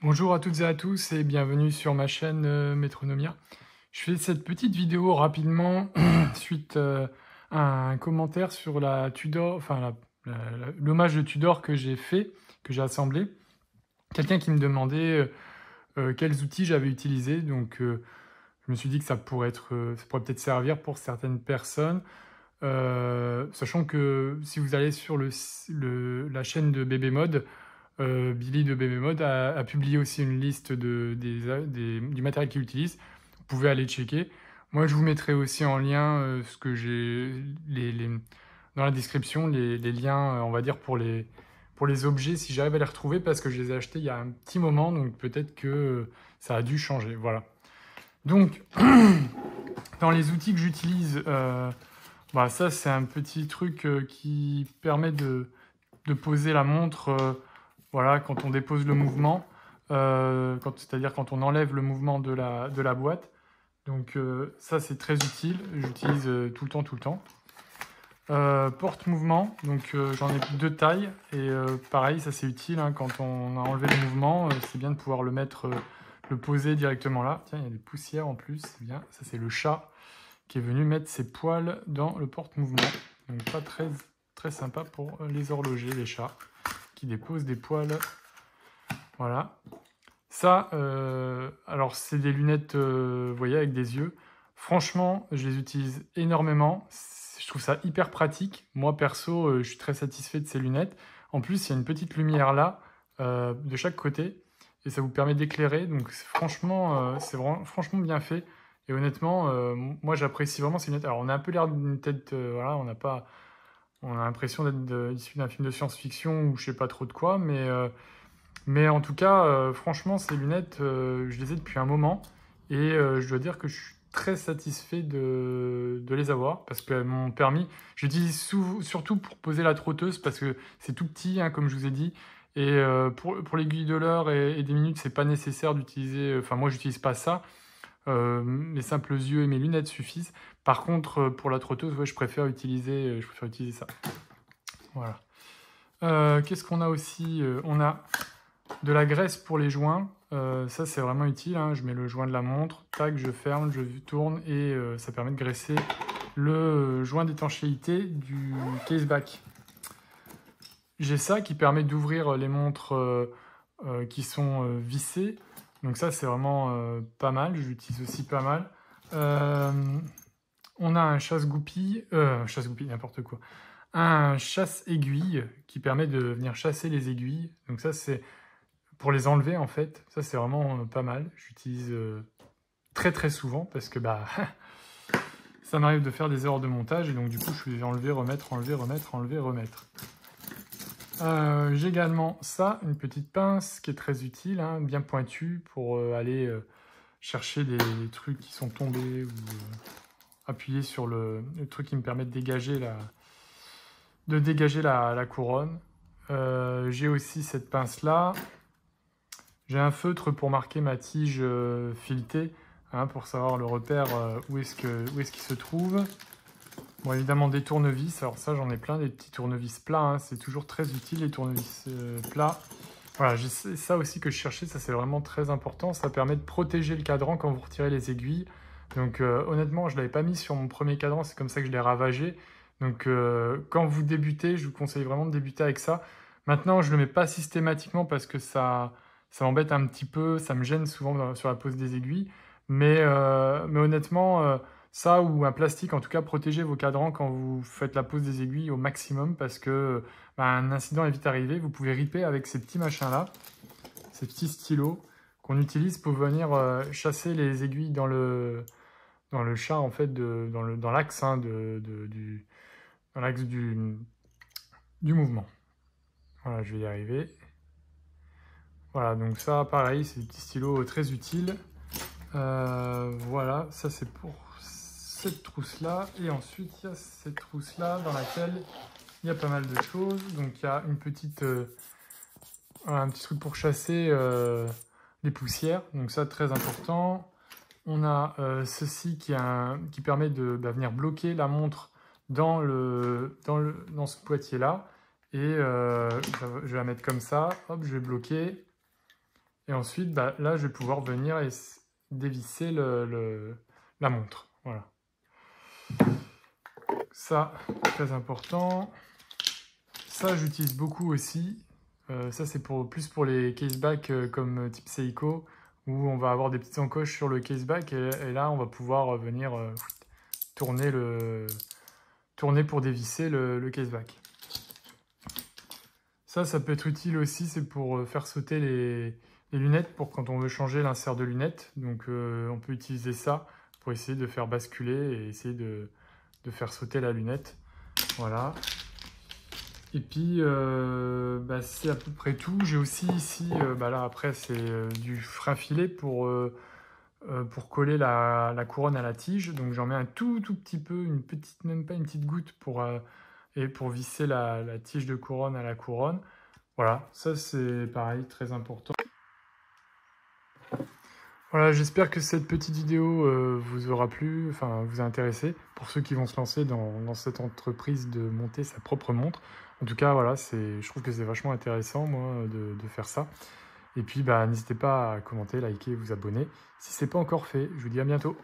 Bonjour à toutes et à tous et bienvenue sur ma chaîne Metronomia. Je fais cette petite vidéo rapidement suite à un commentaire sur la Tudor, enfin l'hommage de Tudor que j'ai fait, que j'ai assemblé. Quelqu'un qui me demandait quels outils j'avais utilisés, donc je me suis dit que ça pourrait peut-être servir pour certaines personnes. Sachant que si vous allez sur la chaîne de Bébé Mode, Billy de Bébé Mode a publié aussi une liste du matériel qu'il utilise. Vous pouvez aller checker. Moi, je vous mettrai aussi en lien ce que j'ai dans la description, les liens, on va dire, pour les objets, si j'arrive à les retrouver, parce que je les ai achetés il y a un petit moment, donc peut-être que ça a dû changer. Voilà. Donc, dans les outils que j'utilise, ça, c'est un petit truc qui permet de poser la montre. Voilà, quand on dépose le mouvement, c'est-à-dire quand on enlève le mouvement de la boîte. Donc ça, c'est très utile. J'utilise tout le temps, tout le temps. Porte-mouvement, donc j'en ai deux tailles. Et pareil, ça c'est utile, hein, quand on a enlevé le mouvement, c'est bien de pouvoir le poser directement là. Tiens, il y a des poussières en plus, c'est bien. Ça, c'est le chat qui est venu mettre ses poils dans le porte-mouvement. Donc pas très, très sympa pour les horlogers, les chats, qui déposent des poils. Voilà. Ça, alors c'est des lunettes, vous voyez, avec des yeux. Franchement, je les utilise énormément. Je trouve ça hyper pratique. Moi, perso, je suis très satisfait de ces lunettes. En plus, il y a une petite lumière là, de chaque côté, et ça vous permet d'éclairer. Donc franchement, c'est vraiment franchement bien fait. Et honnêtement, moi, j'apprécie vraiment ces lunettes. Alors, on a un peu l'air d'une tête, voilà, on a l'impression d'être issu d'un film de science-fiction ou je sais pas trop de quoi, mais en tout cas, franchement, ces lunettes, je les ai depuis un moment et je dois dire que je suis très satisfait de les avoir parce qu'elles m'ont permis. J'utilise surtout pour poser la trotteuse parce que c'est tout petit, hein, comme je vous ai dit. Et pour l'aiguille de l'heure et des minutes, c'est pas nécessaire d'utiliser. Enfin, moi, j'utilise pas ça. Mes simples yeux et mes lunettes suffisent. Par contre, pour la trotteuse, ouais, je préfère utiliser ça. Voilà. Qu'est-ce qu'on a aussi? On a de la graisse pour les joints, ça c'est vraiment utile, hein. Je mets le joint de la montre, tac, je ferme, je tourne et ça permet de graisser le joint d'étanchéité du caseback. J'ai ça qui permet d'ouvrir les montres qui sont vissées, donc ça c'est vraiment pas mal, j'utilise aussi pas mal. On a un chasse-goupille, n'importe quoi, un chasse-aiguille qui permet de venir chasser les aiguilles, donc ça c'est pour les enlever en fait, ça c'est vraiment pas mal. J'utilise très très souvent parce que ça m'arrive de faire des erreurs de montage et donc du coup je vais enlever, remettre, enlever, remettre, enlever, remettre. J'ai également ça, une petite pince qui est très utile, hein, bien pointue pour aller chercher des trucs qui sont tombés ou appuyer sur le truc qui me permet de dégager la couronne. J'ai aussi cette pince là. J'ai un feutre pour marquer ma tige filetée, hein, pour savoir le repère où est-ce qu'il se trouve. Bon, évidemment des tournevis, alors ça j'en ai plein, des petits tournevis plats, hein, c'est toujours très utile les tournevis plats. Voilà, c'est ça aussi que je cherchais, ça c'est vraiment très important, ça permet de protéger le cadran quand vous retirez les aiguilles. Donc honnêtement, je ne l'avais pas mis sur mon premier cadran, c'est comme ça que je l'ai ravagé. Donc quand vous débutez, je vous conseille vraiment de débuter avec ça. Maintenant, je ne le mets pas systématiquement parce que ça m'embête un petit peu, ça me gêne souvent sur la pose des aiguilles. Mais honnêtement, ça ou un plastique, en tout cas, protégez vos cadrans quand vous faites la pose des aiguilles au maximum parce que un incident est vite arrivé. Vous pouvez riper avec ces petits machins-là, ces petits stylos qu'on utilise pour venir chasser les aiguilles dans le char, en fait, dans l'axe, hein, dans l'axe du mouvement. Voilà, je vais y arriver. Voilà, donc ça, pareil, c'est des petits stylos très utiles. Voilà, ça c'est pour cette trousse-là. Et ensuite, il y a cette trousse-là dans laquelle il y a pas mal de choses. Donc, il y a une petite, un petit truc pour chasser les poussières. Donc, ça, très important. On a ceci qui permet de venir bloquer la montre dans ce boîtier-là. Et je vais la mettre comme ça. Hop, je vais bloquer. Et ensuite, bah, là, je vais pouvoir venir et dévisser la montre. Voilà. Ça, très important. Ça, j'utilise beaucoup aussi. Ça, c'est plus pour les caseback comme type Seiko, où on va avoir des petites encoches sur le caseback, et là, on va pouvoir venir tourner pour dévisser le caseback. Ça peut être utile aussi, c'est pour faire sauter les lunettes, pour quand on veut changer l'insert de lunettes. Donc on peut utiliser ça pour essayer de faire basculer et essayer de faire sauter la lunette. Voilà. Et puis bah, c'est à peu près tout. J'ai aussi ici, bah là après c'est du frein filet pour coller la couronne à la tige. Donc j'en mets un tout petit peu, même pas une petite goutte pour visser la tige de couronne à la couronne. Voilà, ça c'est pareil, très important. Voilà, j'espère que cette petite vidéo vous aura plu, enfin vous a intéressé, pour ceux qui vont se lancer dans cette entreprise de monter sa propre montre. En tout cas, voilà, je trouve que c'est vachement intéressant, moi, de faire ça. Et puis, bah, n'hésitez pas à commenter, liker, vous abonner, si ce n'est pas encore fait. Je vous dis à bientôt.